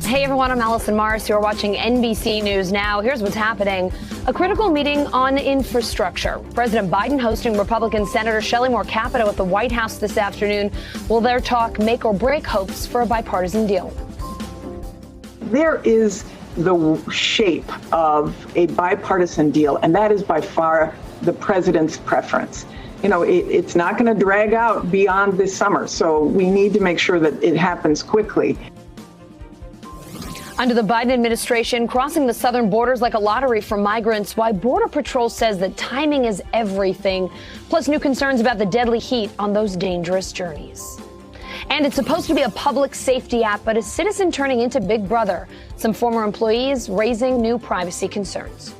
Hey everyone, I'm Allison Morris. You're watching NBC News Now. Here's what's happening. A critical meeting on infrastructure. President Biden hosting Republican Senator Shelley Moore Capito at the White House this afternoon. Will their talk make or break hopes for a bipartisan deal? There is the shape of a bipartisan deal, and that is by far the president's preference. You know, it's not going to drag out beyond this summer, so we need to make sure that it happens quickly. Under the Biden administration, crossing the southern borders like a lottery for migrants, why Border Patrol says that timing is everything, plus new concerns about the deadly heat on those dangerous journeys. And it's supposed to be a public safety app, but a citizen turning into Big Brother. Some former employees raising new privacy concerns.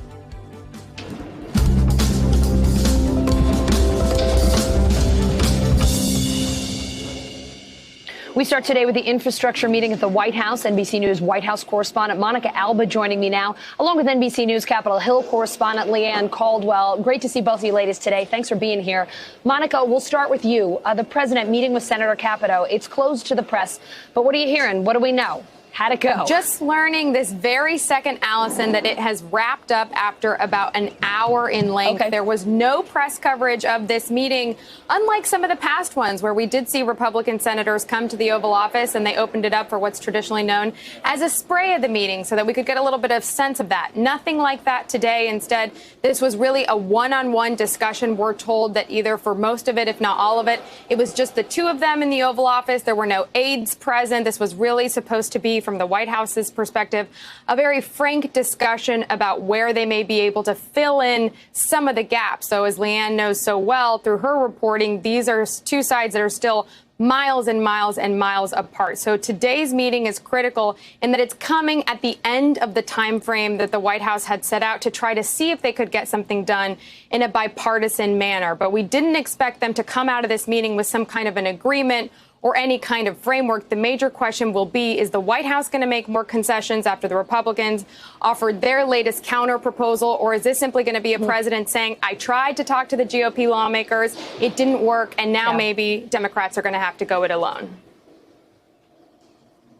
We start today with the infrastructure meeting at the White House. NBC News White House correspondent Monica Alba joining me now, along with NBC News Capitol Hill correspondent Leanne Caldwell. Great to see both of you ladies today. Thanks for being here. Monica, we'll start with you. The president meeting with Senator Capito. It's closed to the press, but what are you hearing? What do we know? How'd it go? Just learning this very second, Allison, that it has wrapped up after about an hour in length. Okay. There was no press coverage of this meeting, unlike some of the past ones where we did see Republican senators come to the Oval Office and they opened it up for what's traditionally known as a spray of the meeting so that we could get a little bit of sense of that. Nothing like that today. Instead, this was really a one-on-one discussion. We're told that either for most of it, if not all of it, it was just the two of them in the Oval Office. There were no aides present. This was really supposed to be, from the White House's perspective, a very frank discussion about where they may be able to fill in some of the gaps. So as Leanne knows so well through her reporting, these are two sides that are still miles and miles and miles apart. So today's meeting is critical in that it's coming at the end of the time frame that the White House had set out to try to see if they could get something done in a bipartisan manner. But we didn't expect them to come out of this meeting with some kind of an agreement or any kind of framework. The major question will be, is the White House going to make more concessions after the Republicans offered their latest counter proposal? Or is this simply going to be a president saying, I tried to talk to the GOP lawmakers, it didn't work, and now maybe Democrats are going to have to go it alone?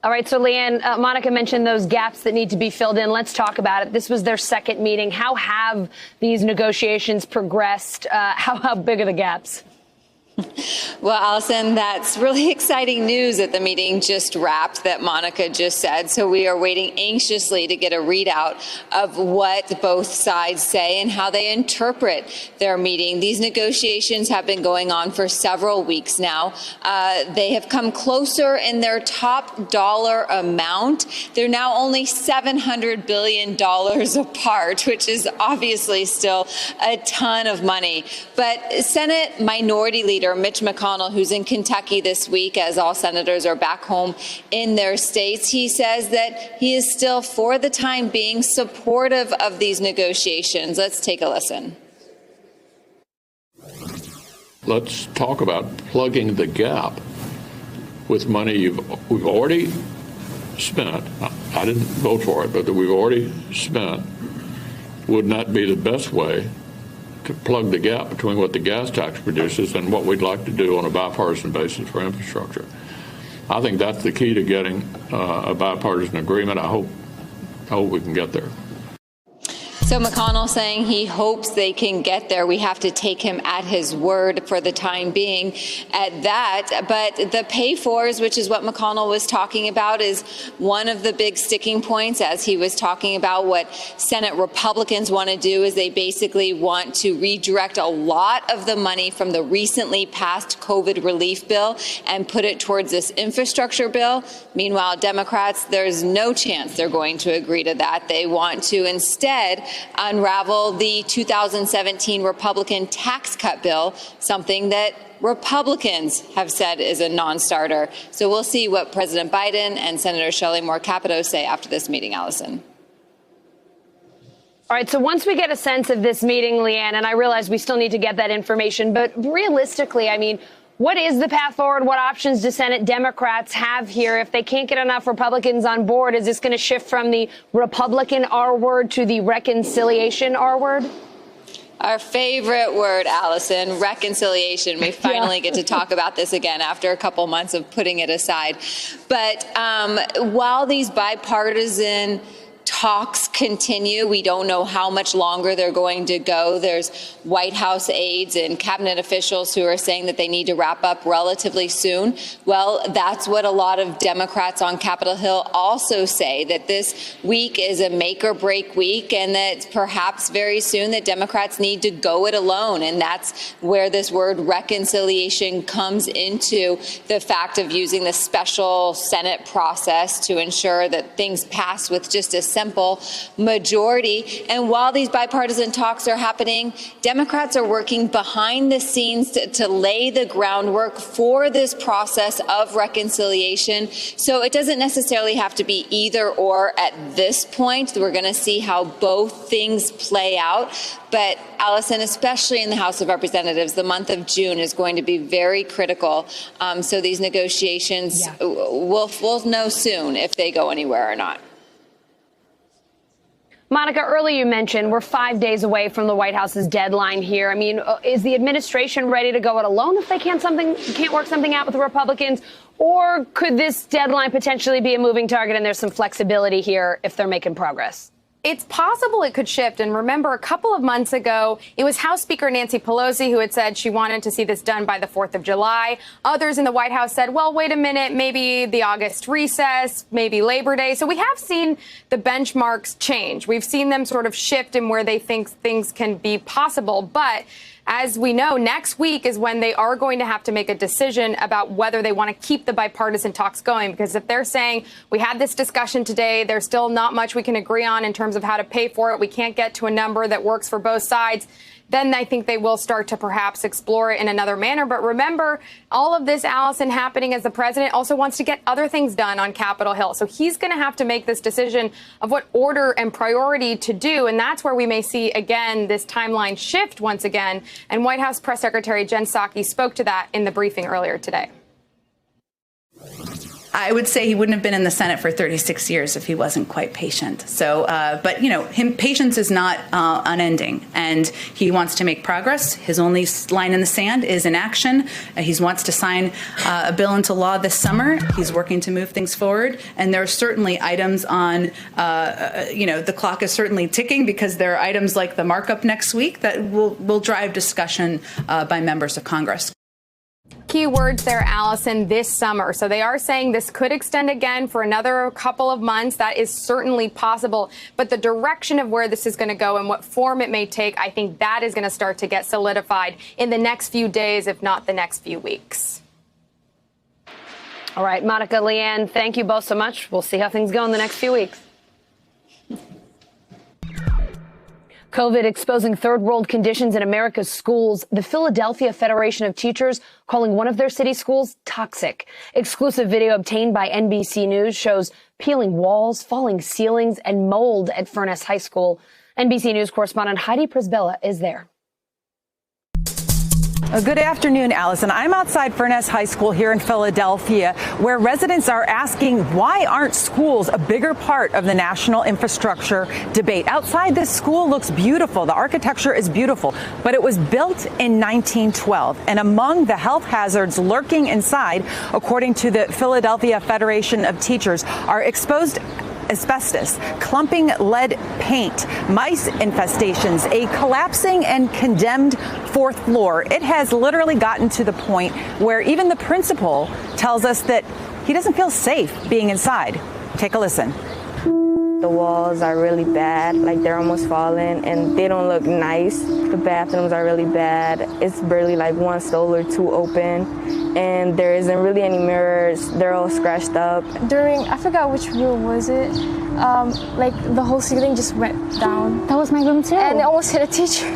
All right. So, Leanne, Monica mentioned those gaps that need to be filled in. Let's talk about it. This was their second meeting. How have these negotiations progressed? How big are the gaps? Well, Allison, that's really exciting news that the meeting just wrapped, that Monica just said. So we are waiting anxiously to get a readout of what both sides say and how they interpret their meeting. These negotiations have been going on for several weeks now. They have come closer in their top dollar amount. They're now only $700 billion apart, which is obviously still a ton of money. But Senate Minority Leader Mitch McConnell, who's in Kentucky this week, as all senators are back home in their states, he says that he is still, for the time being, supportive of these negotiations. Let's take a listen. Let's talk about plugging the gap with money we've already spent. I didn't vote for it, but that we've already spent. Would not be the best way to plug the gap between what the gas tax produces and what we'd like to do on a bipartisan basis for infrastructure. I think that's the key to getting a bipartisan agreement. I hope we can get there. So McConnell saying he hopes they can get there. We have to take him at his word for the time being at that. But the pay-fors, which is what McConnell was talking about, is one of the big sticking points, as he was talking about what Senate Republicans want to do is they basically want to redirect a lot of the money from the recently passed COVID relief bill and put it towards this infrastructure bill. Meanwhile, Democrats, there's no chance they're going to agree to that. They want to instead unravel the 2017 Republican tax cut bill, something that Republicans have said is a non-starter. So we'll see what President Biden and Senator Shelley Moore Capito say after this meeting, Allison. All right. So once we get a sense of this meeting, Leanne, and I realize we still need to get that information, but realistically, I mean, what is the path forward? What options do Senate Democrats have here? If they can't get enough Republicans on board, is this going to shift from the Republican R word to the reconciliation R word? Our favorite word, Allison, reconciliation. We finally get to talk about this again after a couple months of putting it aside. But while these bipartisan talks continue, we don't know how much longer they're going to go. There's White House aides and cabinet officials who are saying that they need to wrap up relatively soon. Well, that's what a lot of Democrats on Capitol Hill also say, that this week is a make or break week, and that perhaps very soon that Democrats need to go it alone. And that's where this word reconciliation comes into the fact of using the special Senate process to ensure that things pass with just a simple majority. And while these bipartisan talks are happening, Democrats are working behind the scenes to lay the groundwork for this process of reconciliation. So it doesn't necessarily have to be either or at this point. We're going to see how both things play out. But, Allison, especially in the House of Representatives, the month of June is going to be very critical. So these negotiations, we'll know soon if they go anywhere or not. Monica, earlier you mentioned we're 5 days away from the White House's deadline here. I mean, is the administration ready to go it alone if they can't work something out with the Republicans? Or could this deadline potentially be a moving target and there's some flexibility here if they're making progress? It's possible it could shift. And remember, a couple of months ago, it was House Speaker Nancy Pelosi who had said she wanted to see this done by the 4th of July. Others in the White House said, well, wait a minute, maybe the August recess, maybe Labor Day. So we have seen the benchmarks change. We've seen them sort of shift in where they think things can be possible. But as we know, next week is when they are going to have to make a decision about whether they want to keep the bipartisan talks going. Because if they're saying we had this discussion today, there's still not much we can agree on in terms of how to pay for it, we can't get to a number that works for both sides, then I think they will start to perhaps explore it in another manner. But remember, all of this, Allison, happening as the president also wants to get other things done on Capitol Hill. So he's going to have to make this decision of what order and priority to do. And that's where we may see, again, this timeline shift once again. And White House Press Secretary Jen Psaki spoke to that in the briefing earlier today. I would say he wouldn't have been in the Senate for 36 years if he wasn't quite patient. So, but, you know, patience is not unending, and he wants to make progress. His only line in the sand is inaction. He wants to sign a bill into law this summer. He's working to move things forward. And there are certainly items on, the clock is certainly ticking, because there are items like the markup next week that will drive discussion by members of Congress. Key words there, Allison, this summer. So they are saying this could extend again for another couple of months. That is certainly possible. But the direction of where this is going to go and what form it may take, I think that is going to start to get solidified in the next few days, if not the next few weeks. All right, Monica, Leanne, thank you both so much. We'll see how things go in the next few weeks. COVID exposing third world conditions in America's schools. The Philadelphia Federation of Teachers calling one of their city schools toxic. Exclusive video obtained by NBC News shows peeling walls, falling ceilings, and mold at Furness High School. NBC News correspondent Heidi Prisbilla is there. Good afternoon, Allison. I'm outside Furness High School here in Philadelphia, where residents are asking, why aren't schools a bigger part of the national infrastructure debate? Outside, this school looks beautiful. The architecture is beautiful, but it was built in 1912. And among the health hazards lurking inside, according to the Philadelphia Federation of Teachers, are exposed asbestos, clumping lead paint, mice infestations, a collapsing and condemned fourth floor. It has literally gotten to the point where even the principal tells us that he doesn't feel safe being inside. Take a listen. The walls are really bad, like they're almost falling, and they don't look nice. The bathrooms are really bad. It's barely like one stall or two open, and there isn't really any mirrors. They're all scratched up. I forgot which room was it, like the whole ceiling just went down. That was my room too. And it almost hit a teacher.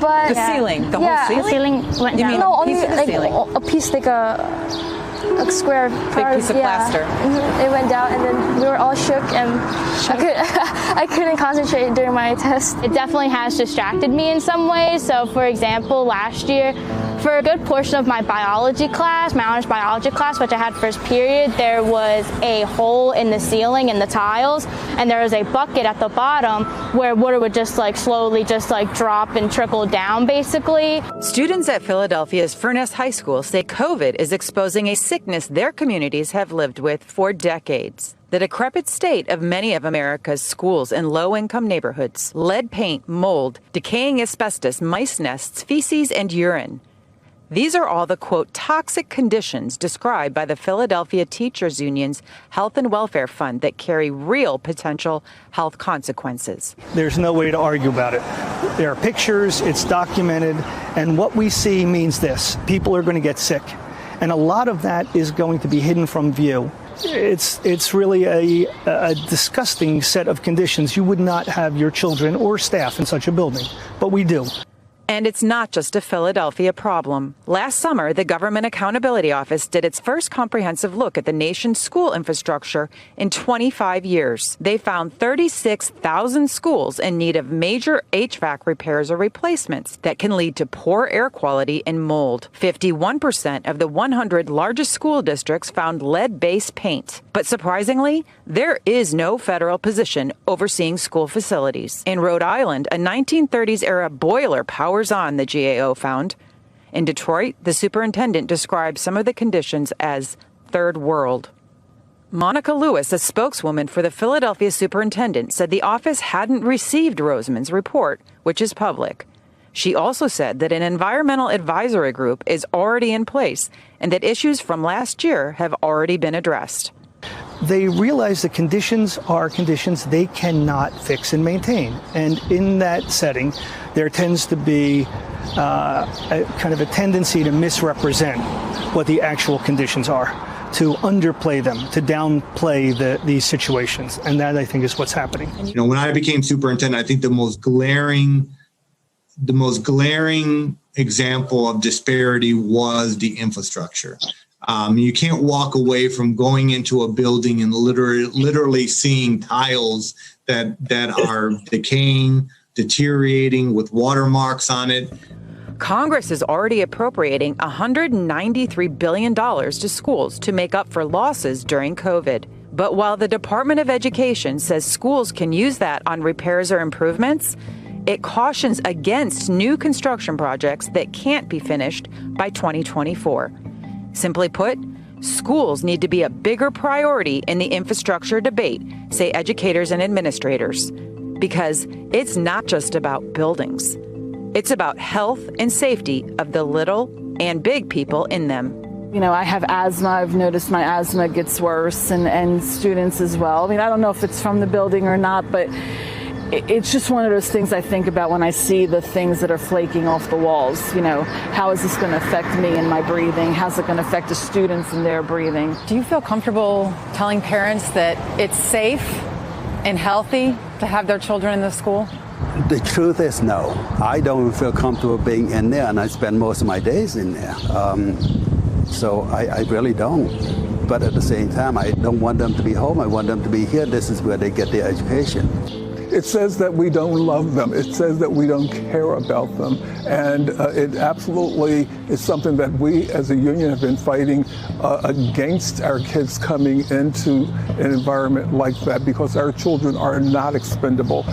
But the ceiling, the whole ceiling? The ceiling went down. You mean no, a only piece of the like ceiling? a piece, like a square part, big piece of plaster. It went down, and then we were all shook, and I couldn't concentrate during my test. It definitely has distracted me in some ways. So, for example, last year For a good portion of my biology class, my honors biology class, which I had first period, there was a hole in the ceiling in the tiles, and there was a bucket at the bottom where water would just slowly drop and trickle down, basically. Students at Philadelphia's Furness High School say COVID is exposing a sickness their communities have lived with for decades. The decrepit state of many of America's schools in low-income neighborhoods, lead paint, mold, decaying asbestos, mice nests, feces, and urine. These are all the, quote, toxic conditions described by the Philadelphia Teachers Union's Health and Welfare Fund that carry real potential health consequences. There's no way to argue about it. There are pictures, it's documented, and what we see means this: people are going to get sick. And a lot of that is going to be hidden from view. It's really a disgusting set of conditions. You would not have your children or staff in such a building, but we do. And it's not just a Philadelphia problem. Last summer, the Government Accountability Office did its first comprehensive look at the nation's school infrastructure in 25 years. They found 36,000 schools in need of major HVAC repairs or replacements that can lead to poor air quality and mold. 51% of the 100 largest school districts found lead-based paint. But surprisingly, there is no federal position overseeing school facilities. In Rhode Island, a 1930s-era boiler powers on, the GAO found. In Detroit, the superintendent described some of the conditions as third world. Monica Lewis, a spokeswoman for the Philadelphia superintendent, said the office hadn't received Rosamond's report, which is public. She also said that an environmental advisory group is already in place and that issues from last year have already been addressed. They realize the conditions are conditions they cannot fix and maintain. And in that setting, there tends to be a kind of a tendency to misrepresent what the actual conditions are, to underplay them, to downplay these situations. And that, I think, is what's happening. You know, when I became superintendent, I think the most glaring example of disparity was the infrastructure. You can't walk away from going into a building and literally seeing tiles that are decaying, deteriorating with watermarks on it. Congress is already appropriating $193 billion to schools to make up for losses during COVID. But while the Department of Education says schools can use that on repairs or improvements, it cautions against new construction projects that can't be finished by 2024. Simply put, schools need to be a bigger priority in the infrastructure debate, say educators and administrators, because it's not just about buildings. It's about health and safety of the little and big people in them. You know, I have asthma. I've noticed my asthma gets worse, and students as well. I mean, I don't know if it's from the building or not, but it's just one of those things I think about when I see the things that are flaking off the walls. You know, how is this going to affect me and my breathing? How's it going to affect the students and their breathing? Do you feel comfortable telling parents that it's safe and healthy to have their children in the school? The truth is no. I don't feel comfortable being in there, and I spend most of my days in there. So I really don't. But at the same time, I don't want them to be home. I want them to be here. This is where they get their education. It says that we don't love them. It says that we don't care about them. And it absolutely is something that we as a union have been fighting against our kids coming into an environment like that, because our children are not expendable.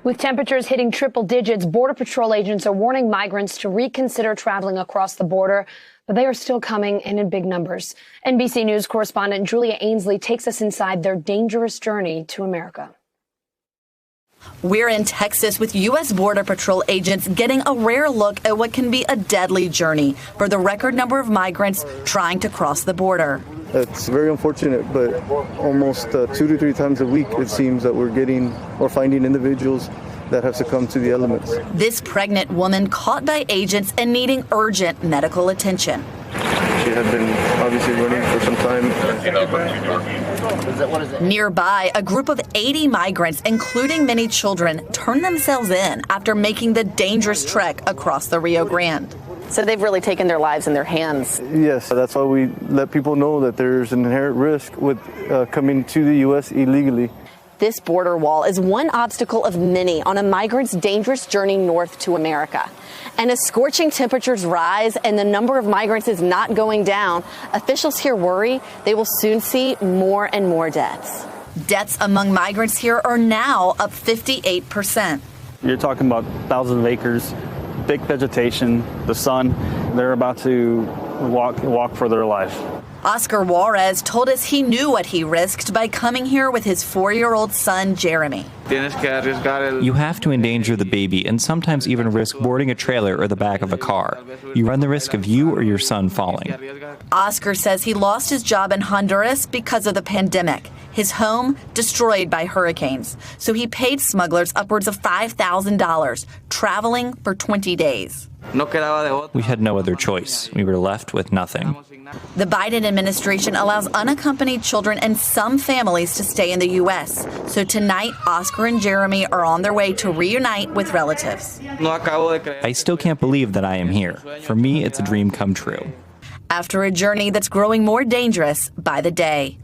With temperatures hitting triple digits, Border Patrol agents are warning migrants to reconsider traveling across the border, but they are still coming and in big numbers. NBC News correspondent Julia Ainsley takes us inside their dangerous journey to America. We're in Texas with U.S. Border Patrol agents getting a rare look at what can be a deadly journey for the record number of migrants trying to cross the border. It's very unfortunate, but almost 2 to 3 times a week it seems that we're getting or finding individuals that have succumbed to the elements. This pregnant woman caught by agents and needing urgent medical attention. She had been obviously running for some time. Nearby, a group of 80 migrants, including many children, turned themselves in after making the dangerous trek across the Rio Grande. So they've really taken their lives in their hands. Yes, that's why we let people know that there's an inherent risk with coming to the U.S. illegally. this border wall is one obstacle of many on a migrant's dangerous journey north to America. And as scorching temperatures rise and the number of migrants is not going down, officials here worry they will soon see more and more deaths. Deaths among migrants here are now up 58%. You're talking about thousands of acres, big vegetation, the sun. They're about to walk for their life. Oscar Juarez told us he knew what he risked by coming here with his 4-year-old son, Jeremy. You have to endanger the baby and sometimes even risk boarding a trailer or the back of a car. You run the risk of you or your son falling. Oscar says he lost his job in Honduras because of the pandemic. His home destroyed by hurricanes. So he paid smugglers upwards of $5,000, traveling for 20 days. We had no other choice. We were left with nothing. The Biden administration allows unaccompanied children and some families to stay in the U.S. So tonight, Oscar and Jeremy are on their way to reunite with relatives. I still can't believe that I am here. For me, it's a dream come true. After a journey that's growing more dangerous by the day.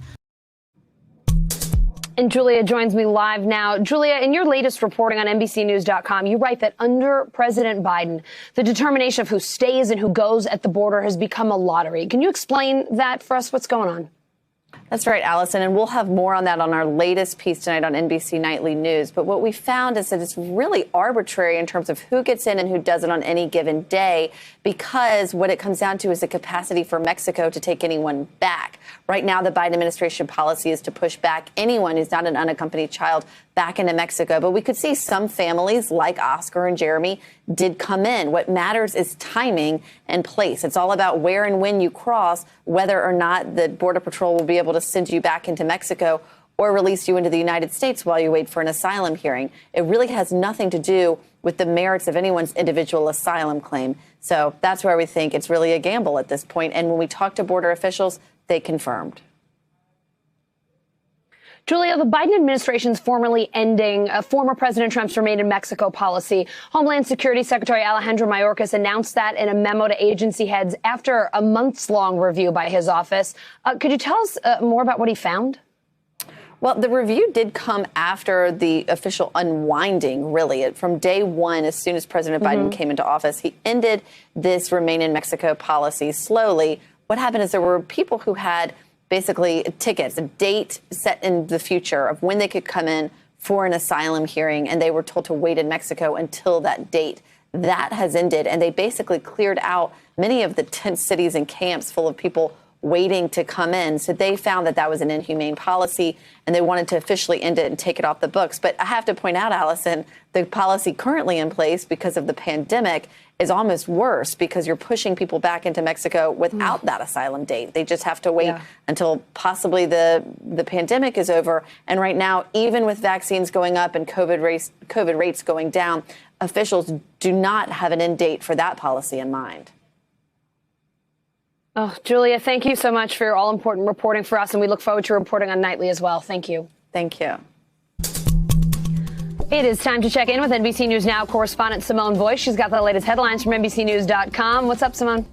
And Julia joins me live now. Julia, in your latest reporting on NBCNews.com, you write that under President Biden, the determination of who stays and who goes at the border has become a lottery. Can you explain that for us? What's going on? That's right, Allison, and we'll have more on that on our latest piece tonight on NBC Nightly News. But what we found is that it's really arbitrary in terms of who gets in and who doesn't on any given day, because what it comes down to is the capacity for Mexico to take anyone back. Right now, the Biden administration policy is to push back anyone who's not an unaccompanied child back into Mexico. But we could see some families like Oscar and Jeremy did come in. What matters is timing and place. It's all about where and when you cross, whether or not the Border Patrol will be able to send you back into Mexico or release you into the United States while you wait for an asylum hearing. It really has nothing to do with the merits of anyone's individual asylum claim. So that's where we think it's really a gamble at this point. And when we talk to border officials, they confirmed. Julia, the Biden administration's formally ending former President Trump's Remain in Mexico policy. Homeland Security Secretary Alejandro Mayorkas announced that in a memo to agency heads after a months-long review by his office. Could you tell us more about what he found? Well, the review did come after the official unwinding, really. From day one, as soon as President Biden came into office, he ended this Remain in Mexico policy slowly. What happened is there were people who had basically tickets, a date set in the future of when they could come in for an asylum hearing, and they were told to wait in Mexico until that date. That has ended, and they basically cleared out many of the tent cities and camps full of people waiting to come in. So they found that that was an inhumane policy, and they wanted to officially end it and take it off the books. But I have to point out, Allison, the policy currently in place because of the pandemic is almost worse, because you're pushing people back into Mexico without that asylum date. They just have to wait until possibly the pandemic is over. And right now, even with vaccines going up and COVID rates going down, officials do not have an end date for that policy in mind. Oh, Julia, thank you so much for your all-important reporting for us, and we look forward to reporting on Nightly as well. Thank you. Thank you. It is time to check in with NBC News Now correspondent Simone Boyce. She's got the latest headlines from NBCNews.com. What's up, Simone?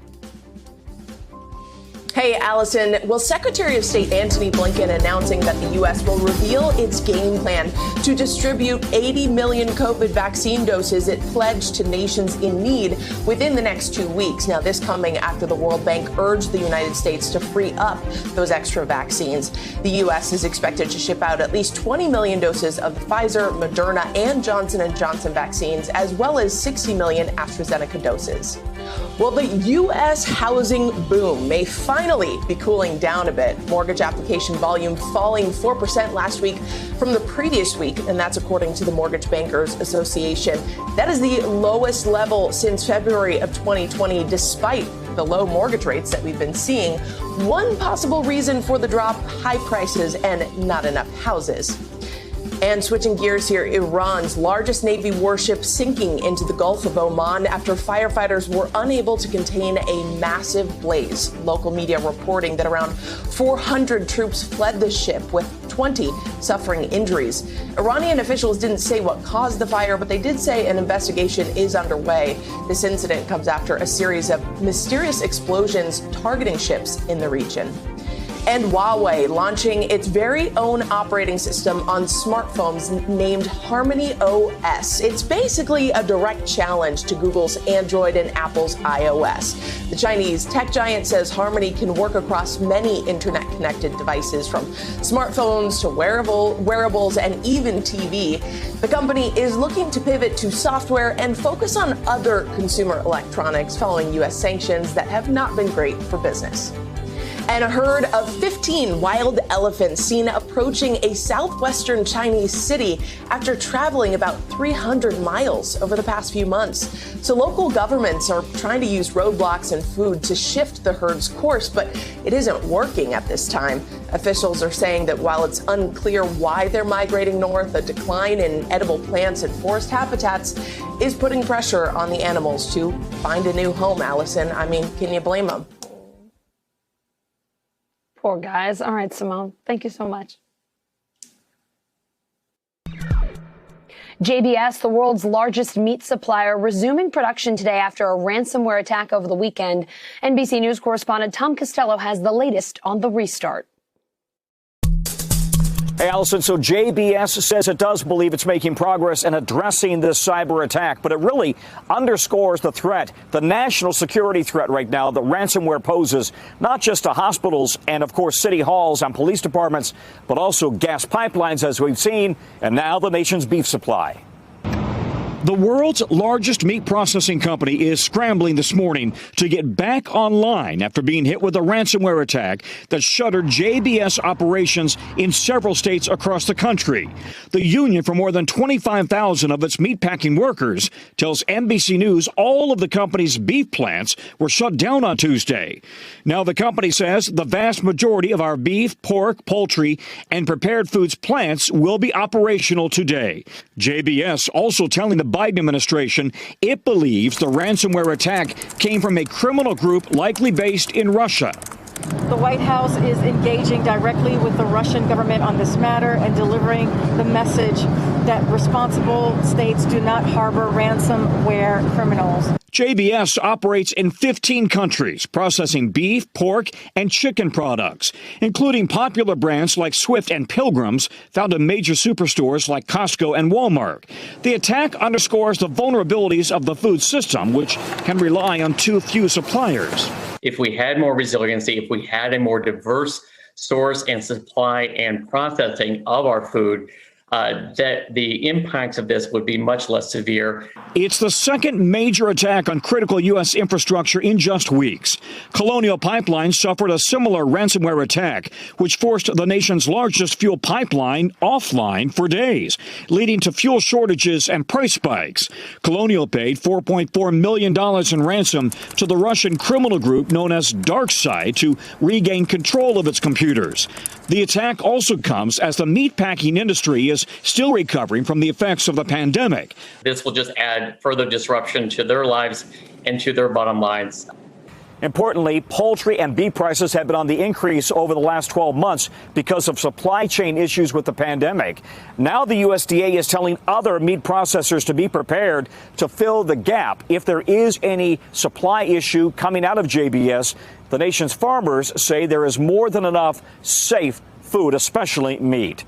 Hey, Allison. Well, Secretary of State Antony Blinken announcing that the U.S. will reveal its game plan to distribute 80 million COVID vaccine doses it pledged to nations in need within the next 2 weeks. Now, this coming after the World Bank urged the United States to free up those extra vaccines. The U.S. is expected to ship out at least 20 million doses of the Pfizer, Moderna, and Johnson & Johnson vaccines, as well as 60 million AstraZeneca doses. Well, the U.S. housing boom may finally be cooling down a bit. Mortgage application volume falling 4% last week from the previous week, and that's according to the Mortgage Bankers Association. That is the lowest level since February of 2020, despite the low mortgage rates that we've been seeing. One possible reason for the drop, high prices and not enough houses. And switching gears here, Iran's largest Navy warship sinking into the Gulf of Oman after firefighters were unable to contain a massive blaze. Local media reporting that around 400 troops fled the ship, with 20 suffering injuries. Iranian officials didn't say what caused the fire, but they did say an investigation is underway. This incident comes after a series of mysterious explosions targeting ships in the region. And Huawei launching its very own operating system on smartphones named Harmony OS. It's basically a direct challenge to Google's Android and Apple's iOS. The Chinese tech giant says Harmony can work across many internet-connected devices, from smartphones to wearables and even TV. The company is looking to pivot to software and focus on other consumer electronics following U.S. sanctions that have not been great for business. And a herd of 15 wild elephants seen approaching a southwestern Chinese city after traveling about 300 miles over the past few months. So local governments are trying to use roadblocks and food to shift the herd's course, but it isn't working at this time. Officials are saying that while it's unclear why they're migrating north, a decline in edible plants and forest habitats is putting pressure on the animals to find a new home, Allison. I mean, can you blame them? Poor guys. All right, Simone, thank you so much. JBS, the world's largest meat supplier, resuming production today after a ransomware attack over the weekend. NBC News correspondent Tom Costello has the latest on the restart. Hey, Allison, so JBS says it does believe it's making progress in addressing this cyber attack, but it really underscores the threat, the national security threat right now that ransomware poses, not just to hospitals and, of course, city halls and police departments, but also gas pipelines, as we've seen, and now the nation's beef supply. The world's largest meat processing company is scrambling this morning to get back online after being hit with a ransomware attack that shuttered JBS operations in several states across the country. The union for more than 25,000 of its meatpacking workers tells NBC News all of the company's beef plants were shut down on Tuesday. Now the company says the vast majority of our beef, pork, poultry, and prepared foods plants will be operational today. JBS also telling the Biden administration it believes the ransomware attack came from a criminal group likely based in Russia. The White House is engaging directly with the Russian government on this matter and delivering the message that responsible states do not harbor ransomware criminals. JBS operates in 15 countries, processing beef, pork, and chicken products, including popular brands like Swift and Pilgrim's, found in major superstores like Costco and Walmart. The attack underscores the vulnerabilities of the food system, which can rely on too few suppliers. If we had more resiliency, if we had a more diverse source and supply and processing of our food, that the impacts of this would be much less severe. It's the second major attack on critical U.S. infrastructure in just weeks. Colonial Pipeline suffered a similar ransomware attack, which forced the nation's largest fuel pipeline offline for days, leading to fuel shortages and price spikes. Colonial paid $4.4 million in ransom to the Russian criminal group known as DarkSide to regain control of its computers. The attack also comes as the meatpacking industry is still recovering from the effects of the pandemic. This will just add further disruption to their lives and to their bottom lines. Importantly, poultry and beef prices have been on the increase over the last 12 months because of supply chain issues with the pandemic. Now the USDA is telling other meat processors to be prepared to fill the gap if there is any supply issue coming out of JBS. The nation's farmers say there is more than enough safe food, especially meat.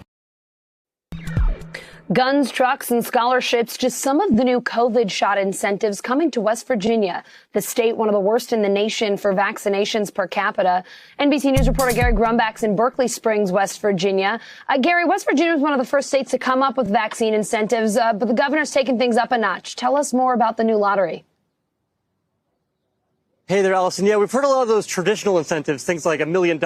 Guns, trucks, and scholarships, just some of the new COVID shot incentives coming to West Virginia, the state one of the worst in the nation for vaccinations per capita. NBC News reporter Gary Grumbach's in Berkeley Springs, West Virginia. Gary, West Virginia was one of the first states to come up with vaccine incentives, but the governor's taken things up a notch. Tell us more about the new lottery. Hey there, Allison. Yeah, we've heard a lot of those traditional incentives, things like $1 million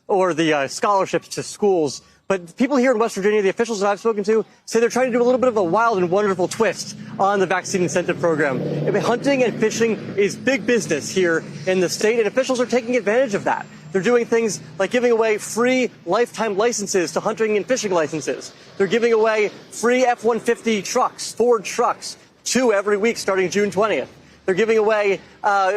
or the scholarships to schools. But people here in West Virginia, the officials that I've spoken to, say they're trying to do a little bit of a wild and wonderful twist on the vaccine incentive program. Hunting and fishing is big business here in the state, and officials are taking advantage of that. They're doing things like giving away free lifetime licenses to hunting and fishing licenses. They're giving away free F-150 trucks, Ford trucks, 2 every week starting June 20th. They're giving away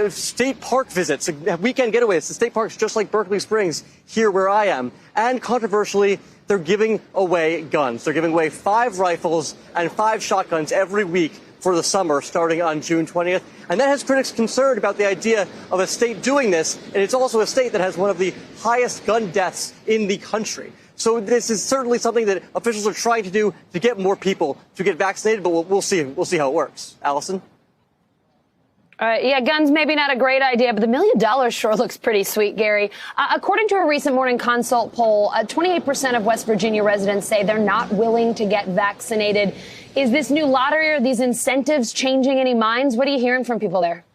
state park visits, weekend getaways to state parks just like Berkeley Springs, here where I am. And controversially, they're giving away guns. They're giving away 5 rifles and 5 shotguns every week for the summer starting on June 20th. And that has critics concerned about the idea of a state doing this. And it's also a state that has one of the highest gun deaths in the country. So this is certainly something that officials are trying to do to get more people to get vaccinated, but we'll see. We'll see how it works. Allison? Yeah, guns maybe not a great idea, but the $1 million sure looks pretty sweet, Gary. According to a recent Morning Consult poll, 28% of West Virginia residents say they're not willing to get vaccinated. Is this new lottery or these incentives changing any minds? What are you hearing from people there?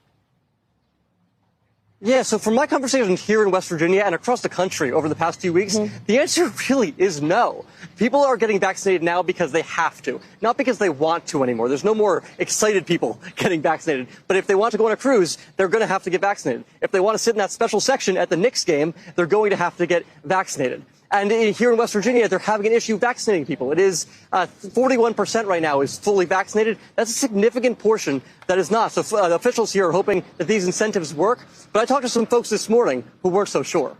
Yeah, so from my conversations here in West Virginia and across the country over the past few weeks, the answer really is no. People are getting vaccinated now because they have to, not because they want to anymore. There's no more excited people getting vaccinated. But if they want to go on a cruise, they're going to have to get vaccinated. If they want to sit in that special section at the Knicks game, they're going to have to get vaccinated. And here in West Virginia, they're having an issue vaccinating people. It is 41% right now is fully vaccinated. That's a significant portion that is not. So officials here are hoping that these incentives work. But I talked to some folks this morning who weren't so sure.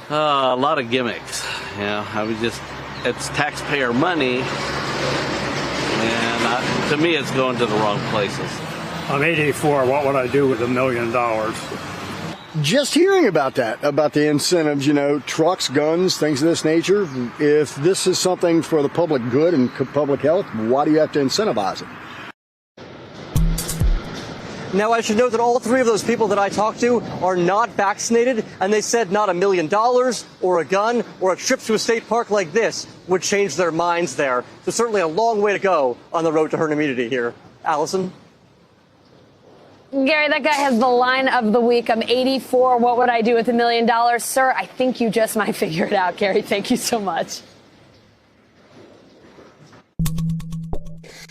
A lot of gimmicks. It's taxpayer money. And to me, it's going to the wrong places. I'm 84. What would I do with $1 million? Just hearing about that, about the incentives, trucks, guns, things of this nature. If this is something for the public good and public health, why do you have to incentivize it? Now, I should note that all three of those people that I talked to are not vaccinated, and they said not $1 million or a gun or a trip to a state park like this would change their minds there. So certainly a long way to go on the road to herd immunity here. Allison? Gary, that guy has the line of the week. I'm 84. What would I do with $1 million? Sir, I think you just might figure it out, Gary. Thank you so much.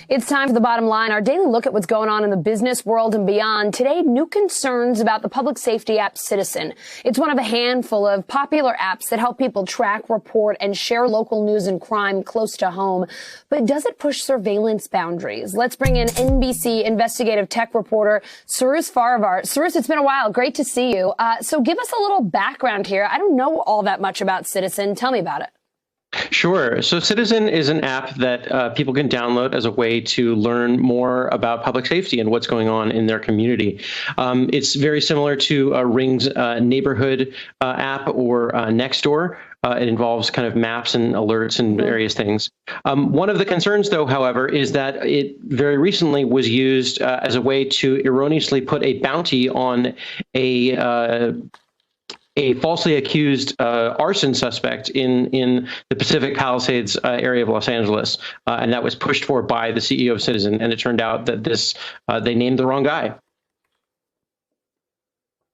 It's time for the bottom line, our daily look at what's going on in the business world and beyond. Today, new concerns about the public safety app Citizen. It's one of a handful of popular apps that help people track, report, and share local news and crime close to home. But does it push surveillance boundaries? Let's bring in NBC investigative tech reporter Surus Farivar. Surus, it's been a while. Great to see you. So give us a little background here. I don't know all that much about Citizen. Tell me about it. Sure. So Citizen is an app that people can download as a way to learn more about public safety and what's going on in their community. It's very similar to Ring's neighborhood app or Nextdoor. It involves kind of maps and alerts and various things. One of the concerns, though, however, is that it very recently was used as a way to erroneously put a bounty on a falsely accused arson suspect in the Pacific Palisades area of Los Angeles. And that was pushed for by the CEO of Citizen. And it turned out that they named the wrong guy.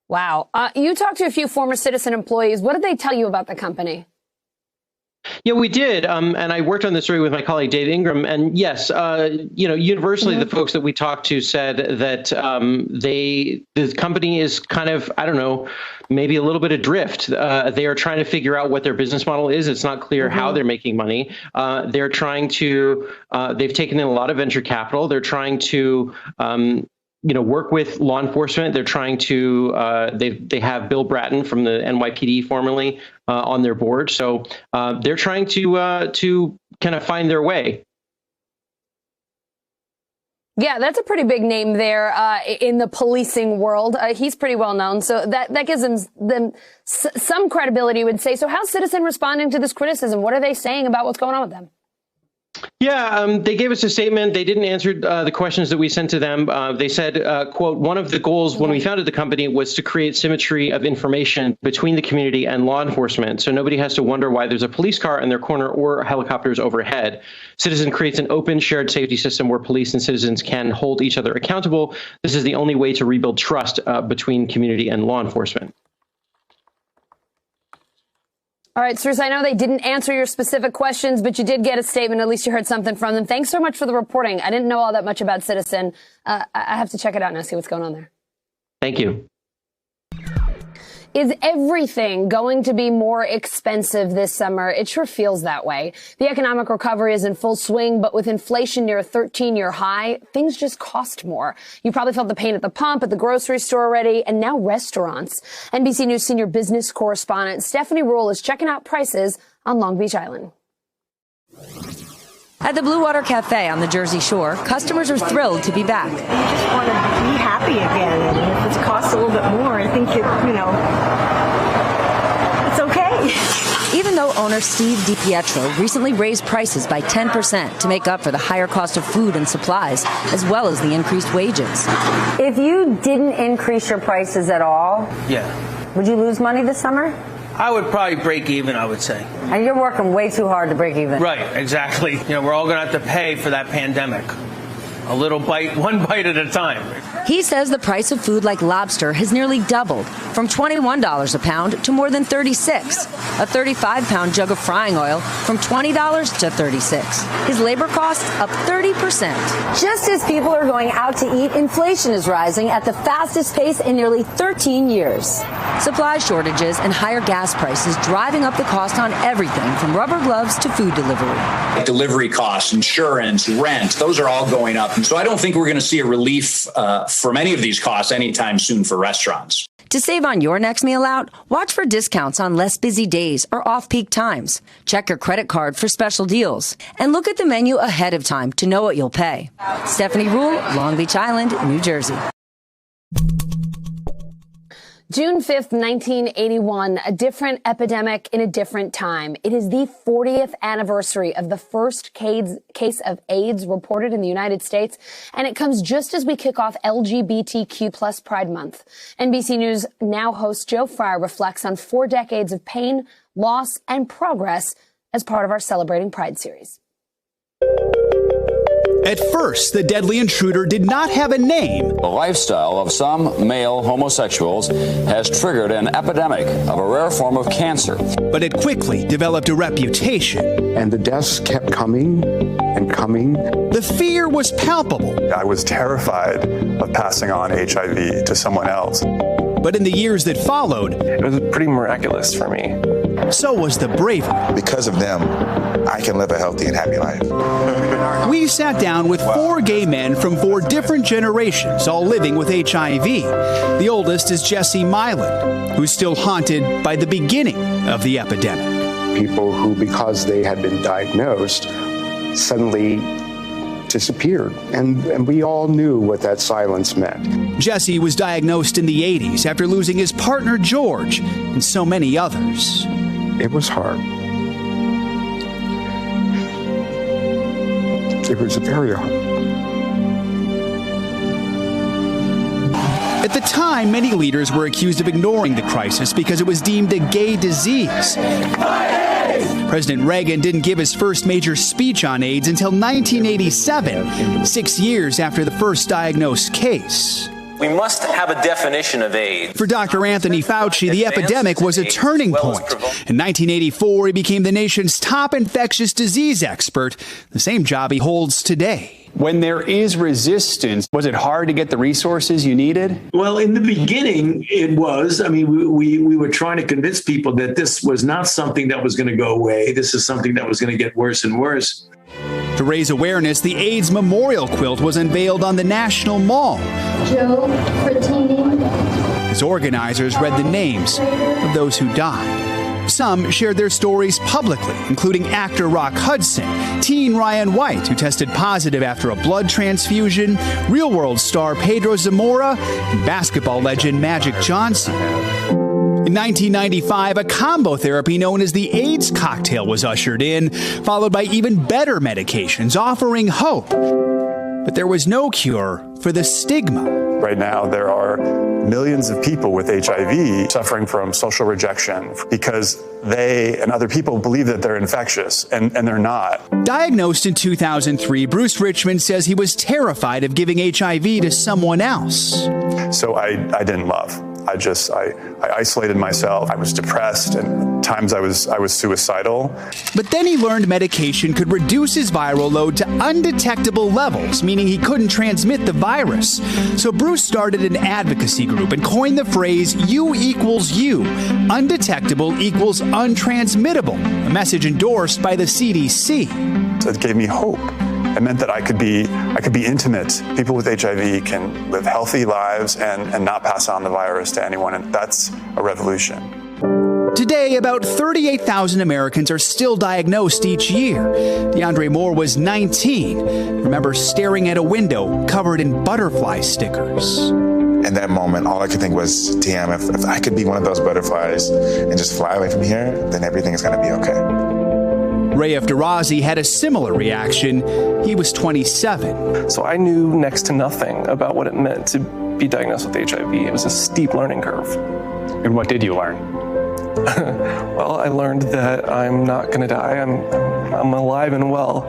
Wow. You talked to a few former Citizen employees. What did they tell you about the company? Yeah, we did. And I worked on this story with my colleague, Dave Ingram. And yes, universally, the folks that we talked to said that the company is kind of, I don't know, maybe a little bit adrift. They are trying to figure out what their business model is. It's not clear how they're making money. They're trying to, they've taken in a lot of venture capital. They're trying to, work with law enforcement. They're trying to, they have Bill Bratton from the NYPD formerly on their board. So they're trying to kind of find their way. Yeah, that's a pretty big name there in the policing world. He's pretty well known. So that gives them some credibility, I would say. So how's Citizen responding to this criticism? What are they saying about what's going on with them? Yeah, they gave us a statement. They didn't answer the questions that we sent to them. They said, quote, one of the goals when we founded the company was to create symmetry of information between the community and law enforcement. So nobody has to wonder why there's a police car in their corner or helicopters overhead. Citizen creates an open shared safety system where police and citizens can hold each other accountable. This is the only way to rebuild trust between community and law enforcement. All right, Surus, I know they didn't answer your specific questions, but you did get a statement. At least you heard something from them. Thanks so much for the reporting. I didn't know all that much about Citizen. I have to check it out now, see what's going on there. Thank you. Is everything going to be more expensive this summer? It sure feels that way. The economic recovery is in full swing, but with inflation near a 13-year high, things just cost more. You probably felt the pain at the pump, at the grocery store already, and now restaurants. NBC News senior business correspondent Stephanie Rule is checking out prices on Long Beach Island. At the Blue Water Cafe on the Jersey Shore, customers are thrilled to be back. You just want to be happy again. And if it costs a little bit more, I think it's okay. Even though owner Steve DiPietro recently raised prices by 10% to make up for the higher cost of food and supplies, as well as the increased wages. If you didn't increase your prices at all, would you lose money this summer? I would probably break even, I would say. And you're working way too hard to break even. Right, exactly. We're all going to have to pay for that pandemic. A little bite, one bite at a time. He says the price of food like lobster has nearly doubled, from $21 a pound to more than $36. A 35-pound jug of frying oil from $20 to $36. His labor costs up 30%. Just as people are going out to eat, inflation is rising at the fastest pace in nearly 13 years. Supply shortages and higher gas prices driving up the cost on everything from rubber gloves to food delivery. Delivery costs, insurance, rent, those are all going up. And so I don't think we're going to see a relief from any of these costs anytime soon for restaurants. To save on your next meal out, watch for discounts on less busy days or off-peak times. Check your credit card for special deals. And look at the menu ahead of time to know what you'll pay. Stephanie Rule, Long Beach Island, New Jersey. June 5th, 1981, a different epidemic in a different time. It is the 40th anniversary of the first case of AIDS reported in the United States, and it comes just as we kick off LGBTQ plus Pride Month. NBC News Now host Joe Fryer reflects on 4 decades of pain, loss, and progress as part of our Celebrating Pride series. At first, the deadly intruder did not have a name. The lifestyle of some male homosexuals has triggered an epidemic of a rare form of cancer. But it quickly developed a reputation. And the deaths kept coming and coming. The fear was palpable. I was terrified of passing on HIV to someone else. But in the years that followed, it was pretty miraculous for me. So was the bravery. Because of them, I can live a healthy and happy life. We sat down with 4 gay men from 4 different generations, all living with HIV. The oldest is Jesse Myland, who's still haunted by the beginning of the epidemic. People who, because they had been diagnosed, suddenly disappeared. And we all knew what that silence meant. Jesse was diagnosed in the 80s after losing his partner, George, and so many others. It was hard. It was very hard. At the time, many leaders were accused of ignoring the crisis because it was deemed a gay disease. President Reagan didn't give his first major speech on AIDS until 1987, 6 years after the first diagnosed case. We must have a definition of AIDS. For Dr. Anthony Fauci, the epidemic was a turning point. In 1984, he became the nation's top infectious disease expert, the same job he holds today. When there is resistance, was it hard to get the resources you needed? Well, in the beginning, it was. I mean, we were trying to convince people that this was not something that was going to go away. This is something that was going to get worse and worse. To raise awareness, the AIDS memorial quilt was unveiled on the National Mall. Joe Frattini. As organizers read the names of those who died. Some shared their stories publicly, including actor Rock Hudson, teen Ryan White, who tested positive after a blood transfusion, Real World star Pedro Zamora, and basketball legend Magic Johnson. In 1995, a combo therapy known as the AIDS cocktail was ushered in, followed by even better medications offering hope. But there was no cure for the stigma. Right now, there are millions of people with HIV suffering from social rejection because they and other people believe that they're infectious, and they're not. Diagnosed in 2003, Bruce Richmond says he was terrified of giving HIV to someone else. So I didn't love. I isolated myself. I was depressed, and at times I was suicidal. But then he learned medication could reduce his viral load to undetectable levels, meaning he couldn't transmit the virus. So Bruce started an advocacy group and coined the phrase U equals U, undetectable equals untransmittable, a message endorsed by the CDC. So it gave me hope. It meant that I could be intimate. People with HIV can live healthy lives and not pass on the virus to anyone, and that's a revolution. Today, about 38,000 Americans are still diagnosed each year. DeAndre Moore was 19. Remember staring at a window covered in butterfly stickers. In that moment, all I could think was, damn, if I could be one of those butterflies and just fly away from here, then everything is going to be okay. Ray Afdarazi had a similar reaction. He was 27. So I knew next to nothing about what it meant to be diagnosed with HIV. It was a steep learning curve. And what did you learn? Well, I learned that I'm not going to die. I'm alive and well.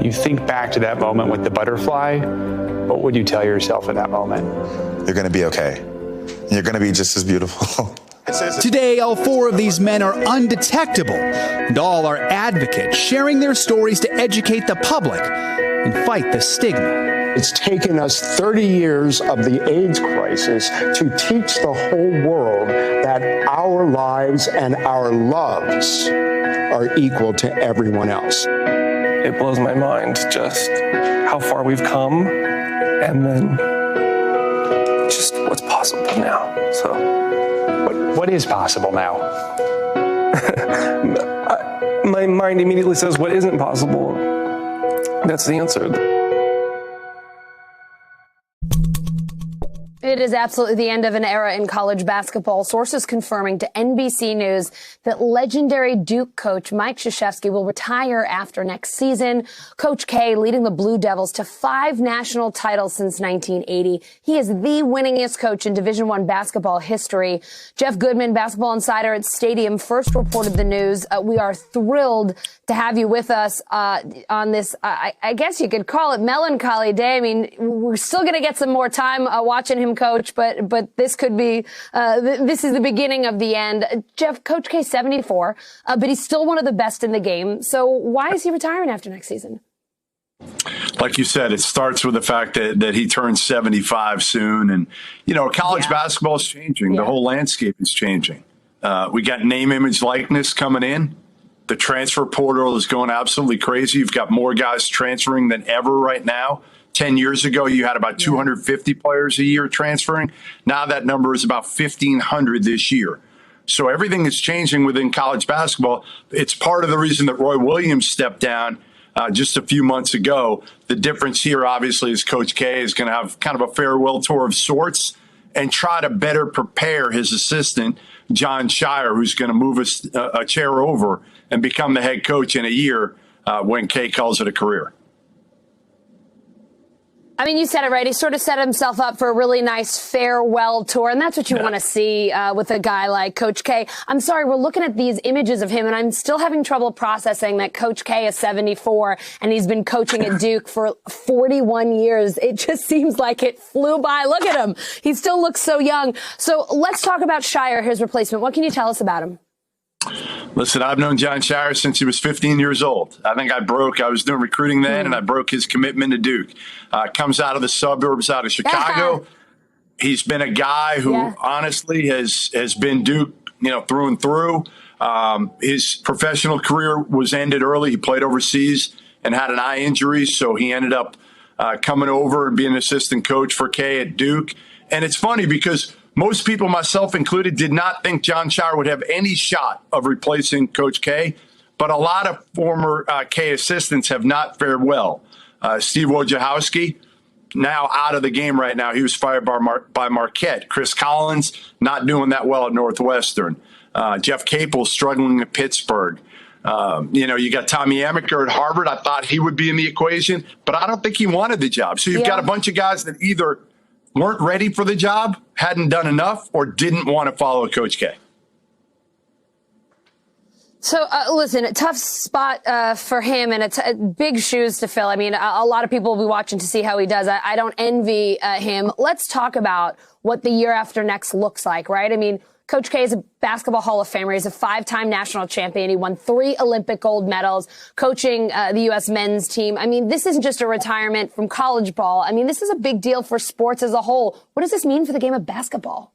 You think back to that moment with the butterfly, what would you tell yourself in that moment? You're going to be okay. You're going to be just as beautiful. Today, all 4 of these men are undetectable, and all are advocates sharing their stories to educate the public and fight the stigma. It's taken us 30 years of the AIDS crisis to teach the whole world that our lives and our loves are equal to everyone else. It blows my mind just how far we've come and then just what's possible now. So, what is possible now? My mind immediately says what isn't possible. That's the answer. It is absolutely the end of an era in college basketball. Sources confirming to NBC News that legendary Duke coach Mike Krzyzewski will retire after next season. Coach K leading the Blue Devils to 5 national titles since 1980. He is the winningest coach in Division I basketball history. Jeff Goodman, Basketball Insider at Stadium, first reported the news. We are thrilled to have you with us on this, I guess you could call it melancholy day. I mean, we're still going to get some more time watching him coach, but this could be, this is the beginning of the end. Jeff, Coach K, 74, but he's still one of the best in the game. So why is he retiring after next season? Like you said, it starts with the fact that he turns 75 soon. And, you know, college basketball is changing. The whole landscape is changing. We got name, image, likeness coming in. The transfer portal is going absolutely crazy. You've got more guys transferring than ever right now. 10 years ago, you had about 250 players a year transferring. Now that number is about 1,500 this year. So everything is changing within college basketball. It's part of the reason that Roy Williams stepped down just a few months ago. The difference here, obviously, is Coach K is going to have kind of a farewell tour of sorts and try to better prepare his assistant, John Shire, who's going to move a chair over and become the head coach in a year when K calls it a career. I mean, you said it right. He sort of set himself up for a really nice farewell tour, and that's what you want to see with a guy like Coach K. I'm sorry, we're looking at these images of him, and I'm still having trouble processing that Coach K is 74, and he's been coaching at Duke for 41 years. It just seems like it flew by. Look at him. He still looks so young. So let's talk about Shire, his replacement. What can you tell us about him? Listen, I've known John Shire since he was 15 years old. I think I was doing recruiting then, and I broke his commitment to Duke. Comes out of the suburbs out of Chicago. He's been a guy who honestly has been Duke, through and through. His professional career was ended early. He played overseas and had an eye injury, so he ended up coming over and being an assistant coach for K at Duke. And it's funny because most people, myself included, did not think John Shire would have any shot of replacing Coach K, but a lot of former K assistants have not fared well. Steve Wojciechowski, now out of the game right now. He was fired by Marquette. Chris Collins, not doing that well at Northwestern. Jeff Capel struggling at Pittsburgh. You got Tommy Amaker at Harvard. I thought he would be in the equation, but I don't think he wanted the job. So you've got a bunch of guys that either weren't ready for the job, hadn't done enough, or didn't want to follow Coach K. So, listen, a tough spot for him and big shoes to fill. I mean, a lot of people will be watching to see how he does. I don't envy him. Let's talk about what the year after next looks like, right? I mean, Coach K is a basketball Hall of Famer. He's a 5-time national champion. He won 3 Olympic gold medals coaching the U.S. men's team. I mean, this isn't just a retirement from college ball. I mean, this is a big deal for sports as a whole. What does this mean for the game of basketball?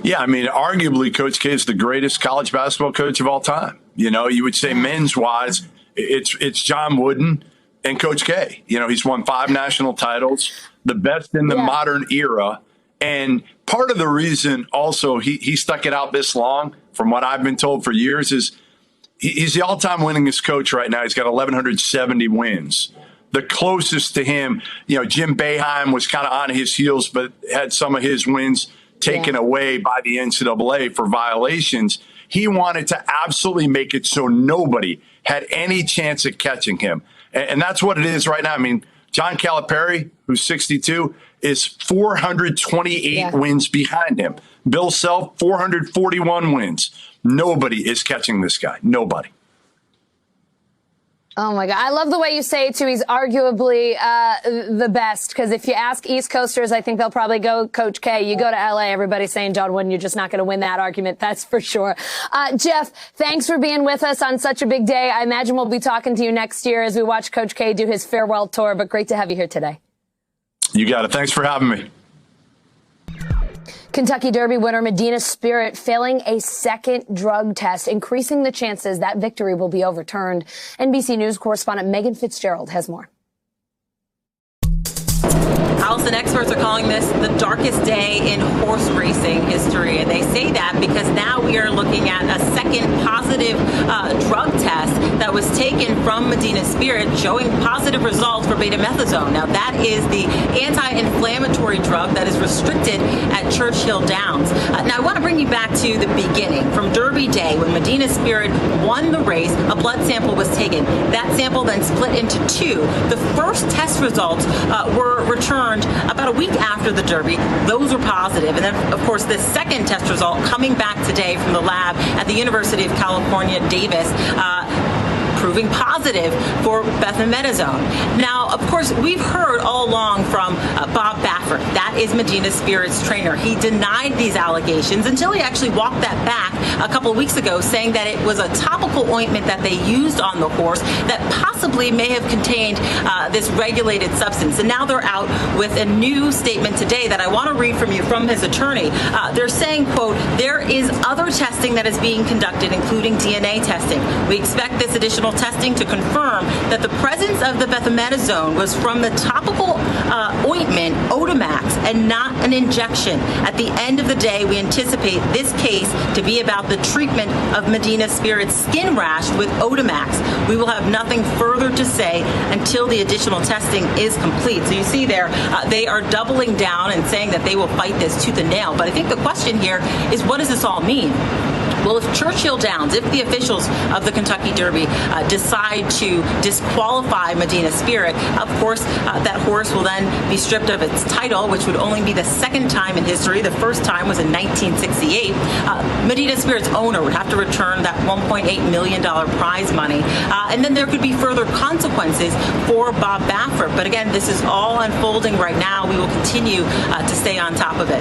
Yeah, I mean, arguably, Coach K is the greatest college basketball coach of all time. You would say men's-wise, it's John Wooden and Coach K. He's won 5 national titles, the best in the modern era. And part of the reason also he stuck it out this long from what I've been told for years, is he's the all-time winningest coach right now. He's got 1,170 wins. The closest to him, Jim Boeheim was kind of on his heels, but had some of his wins taken away by the NCAA for violations. He wanted to absolutely make it so nobody had any chance at catching him. And that's what it is right now. I mean, John Calipari, who's 62, is 428 wins behind him. Bill Self, 441 wins. Nobody is catching this guy. Nobody. Oh, my God. I love the way you say it, too. He's arguably the best, because if you ask East Coasters, I think they'll probably go Coach K. You go to L.A., everybody's saying John Wooden, you're just not going to win that argument. That's for sure. Jeff, thanks for being with us on such a big day. I imagine we'll be talking to you next year as we watch Coach K do his farewell tour, but great to have you here today. You got it. Thanks for having me. Kentucky Derby winner Medina Spirit failing a second drug test, increasing the chances that victory will be overturned. NBC News correspondent Megan Fitzgerald has more. Allison, experts are calling this the darkest day in horse racing history. And they say that because now we are looking at a second positive drug test that was taken from Medina Spirit showing positive results for betamethasone. Now, that is the anti-inflammatory drug that is restricted at Churchill Downs. Now, I want to bring you back to the beginning. From Derby Day, when Medina Spirit won the race, a blood sample was taken. That sample then split into two. The first test results were returned about a week after the Derby. Those were positive. And then, of course, the second test result coming back today from the lab at the University of California, Davis, proving positive for methylmedazone. Now, of course, we've heard all along from Bob Baffert. That is Medina Spirit's trainer. He denied these allegations until he actually walked that back a couple of weeks ago, saying that it was a topical ointment that they used on the horse that possibly may have contained this regulated substance. And now they're out with a new statement today that I want to read from you from his attorney. They're saying, quote, there is other testing that is being conducted, including DNA testing. We expect this additional testing to confirm that the presence of the methylmedazone was from the topical ointment Otamax and not an injection. At the end of the day, we anticipate this case to be about the treatment of Medina Spirit's skin rash with Otamax. We will have nothing further to say until the additional testing is complete. So you see there, they are doubling down and saying that they will fight this tooth and nail. But I think the question here is, what does this all mean? Well, if Churchill Downs, if the officials of the Kentucky Derby decide to disqualify Medina Spirit, of course, that horse will then be stripped of its title, which would only be the second time in history. The first time was in 1968. Medina Spirit's owner would have to return that $1.8 million prize money. And then there could be further consequences for Bob Baffert. But again, this is all unfolding right now. We will continue to stay on top of it.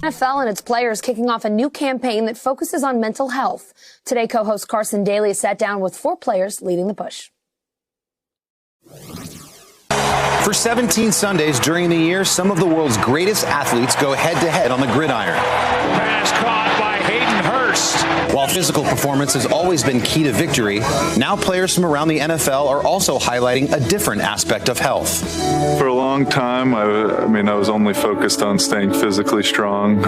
NFL and its players kicking off a new campaign that focuses on mental health. Today, co-host Carson Daly sat down with 4 players leading the push. For 17 Sundays during the year, some of the world's greatest athletes go head-to-head on the gridiron. Pass caught by Hayden Hurst. While physical performance has always been key to victory, now players from around the NFL are also highlighting a different aspect of health. For a long time, I was only focused on staying physically strong.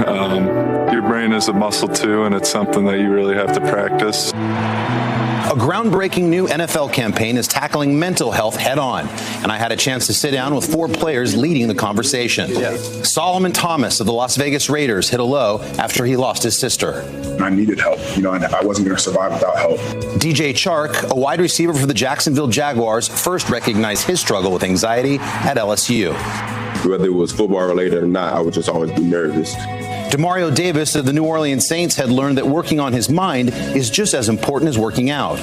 Your brain is a muscle too, and it's something that you really have to practice. A groundbreaking new NFL campaign is tackling mental health head on, and I had a chance to sit down with 4 players leading the conversation. Solomon Thomas of the Las Vegas Raiders hit a low after he lost his sister. I needed help, and I wasn't going to survive without help. DJ Chark, a wide receiver for the Jacksonville Jaguars, first recognized his struggle with anxiety at LSU. Whether it was football related or not, I would just always be nervous. Demario Davis of the New Orleans Saints had learned that working on his mind is just as important as working out.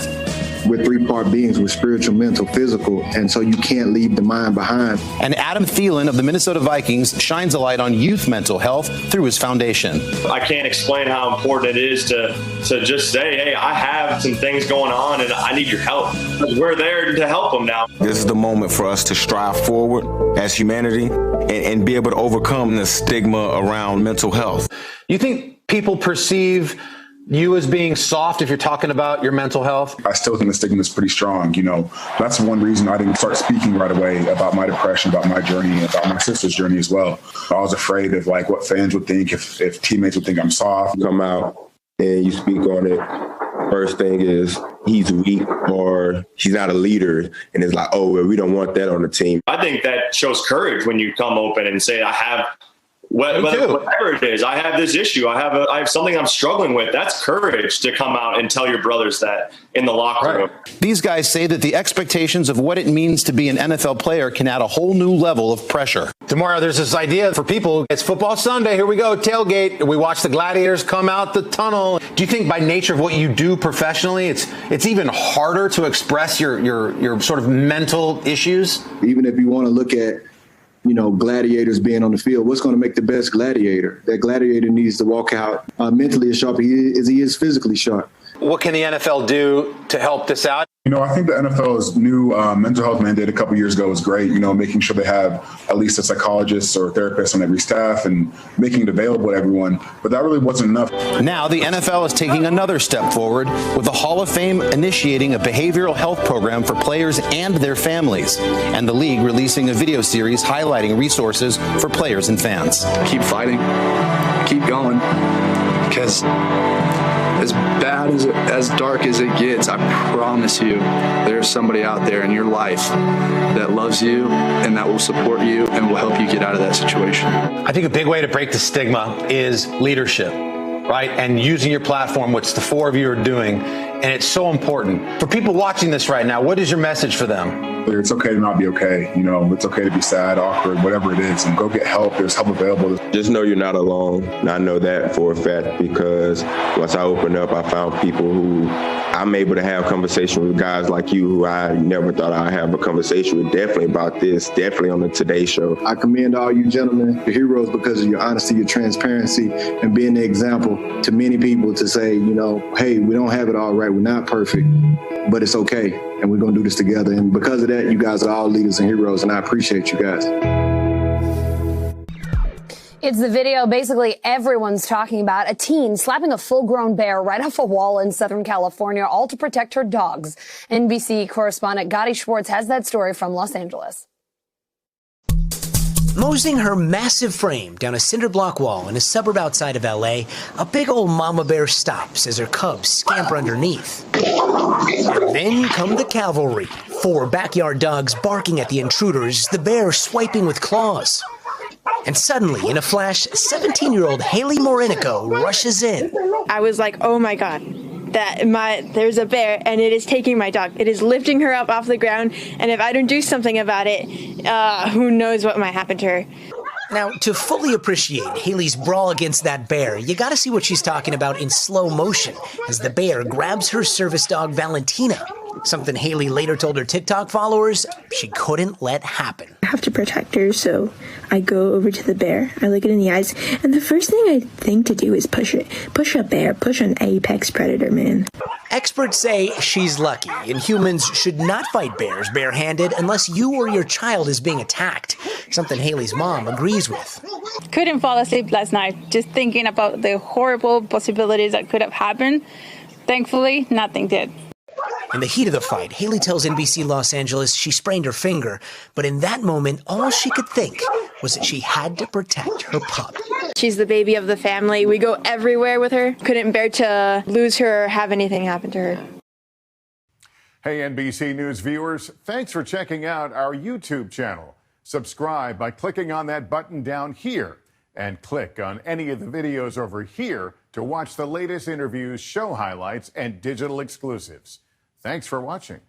We're 3-part beings with spiritual, mental, physical, and so you can't leave the mind behind. And Adam Thielen of the Minnesota Vikings shines a light on youth mental health through his foundation. I can't explain how important it is to just say, hey, I have some things going on and I need your help. We're there to help them now. This is the moment for us to strive forward as humanity and be able to overcome the stigma around mental health. You think people perceive you as being soft if you're talking about your mental health? I still think the stigma is pretty strong. That's one reason I didn't start speaking right away about my depression, about my journey, about my sister's journey as well. I was afraid of what fans would think, if teammates would think I'm soft. Come out and you speak on it. First thing is he's weak or he's not a leader. And it's like, oh, well, we don't want that on the team. I think that shows courage when you come open and say, I have whatever it is. I have this issue. I have something I'm struggling with. That's courage to come out and tell your brothers that in the locker room. These guys say that the expectations of what it means to be an NFL player can add a whole new level of pressure. Tomorrow, there's this idea for people. It's football Sunday. Here we go. Tailgate. We watch the Gladiators come out the tunnel. Do you think by nature of what you do professionally, it's even harder to express your sort of mental issues? Even if you want to look at gladiators being on the field, what's going to make the best gladiator? That gladiator needs to walk out mentally as sharp as he is physically sharp. What can the NFL do to help this out? I think the NFL's new mental health mandate a couple years ago was great, making sure they have at least a psychologist or a therapist on every staff and making it available to everyone. But that really wasn't enough. Now the NFL is taking another step forward with the Hall of Fame initiating a behavioral health program for players and their families, and the league releasing a video series highlighting resources for players and fans. Keep fighting, keep going, because as bad as dark as it gets, I promise you there's somebody out there in your life that loves you and that will support you and will help you get out of that situation. I think a big way to break the stigma is leadership, right? And using your platform, which the four of you are doing. And it's so important. For people watching this right now, what is your message for them? It's okay to not be okay. It's okay to be sad, awkward, whatever it is, and go get help. There's help available. Just know you're not alone. And I know that for a fact because once I opened up, I found people who I'm able to have conversation with, guys like you who I never thought I'd have a conversation with, definitely about this, definitely on the Today Show. I commend all you gentlemen, your heroes, because of your honesty, your transparency, and being the example to many people to say, hey, we don't have it all right. We're not perfect, but it's okay. And we're going to do this together. And because of that, you guys are all leaders and heroes, and I appreciate you guys. It's the video basically everyone's talking about. A teen slapping a full-grown bear right off a wall in Southern California, all to protect her dogs. NBC correspondent Gotti Schwartz has that story from Los Angeles. Moseying her massive frame down a cinder block wall in a suburb outside of L.A., a big old mama bear stops as her cubs scamper underneath. And then come the cavalry. 4 backyard dogs barking at the intruders, the bear swiping with claws. And suddenly, in a flash, 17-year-old Haley Morinico rushes in. I was like, oh my God, there's a bear and it is taking my dog. It is lifting her up off the ground, and if I don't do something about it, who knows what might happen to her. Now, to fully appreciate Haley's brawl against that bear, you gotta see what she's talking about in slow motion as the bear grabs her service dog Valentina. Something Haley later told her TikTok followers she couldn't let happen. I have to protect her, so I go over to the bear. I look it in the eyes, and the first thing I think to do is push it. Push a bear, push an apex predator, man. Experts say she's lucky, and humans should not fight bears barehanded unless you or your child is being attacked, something Haley's mom agrees with. Couldn't fall asleep last night, just thinking about the horrible possibilities that could have happened. Thankfully, nothing did. In the heat of the fight, Haley tells NBC Los Angeles she sprained her finger, but in that moment, all she could think was that she had to protect her pup. She's the baby of the family. We go everywhere with her. Couldn't bear to lose her or have anything happen to her. Hey, NBC News viewers, thanks for checking out our YouTube channel. Subscribe by clicking on that button down here and click on any of the videos over here to watch the latest interviews, show highlights, and digital exclusives. Thanks for watching.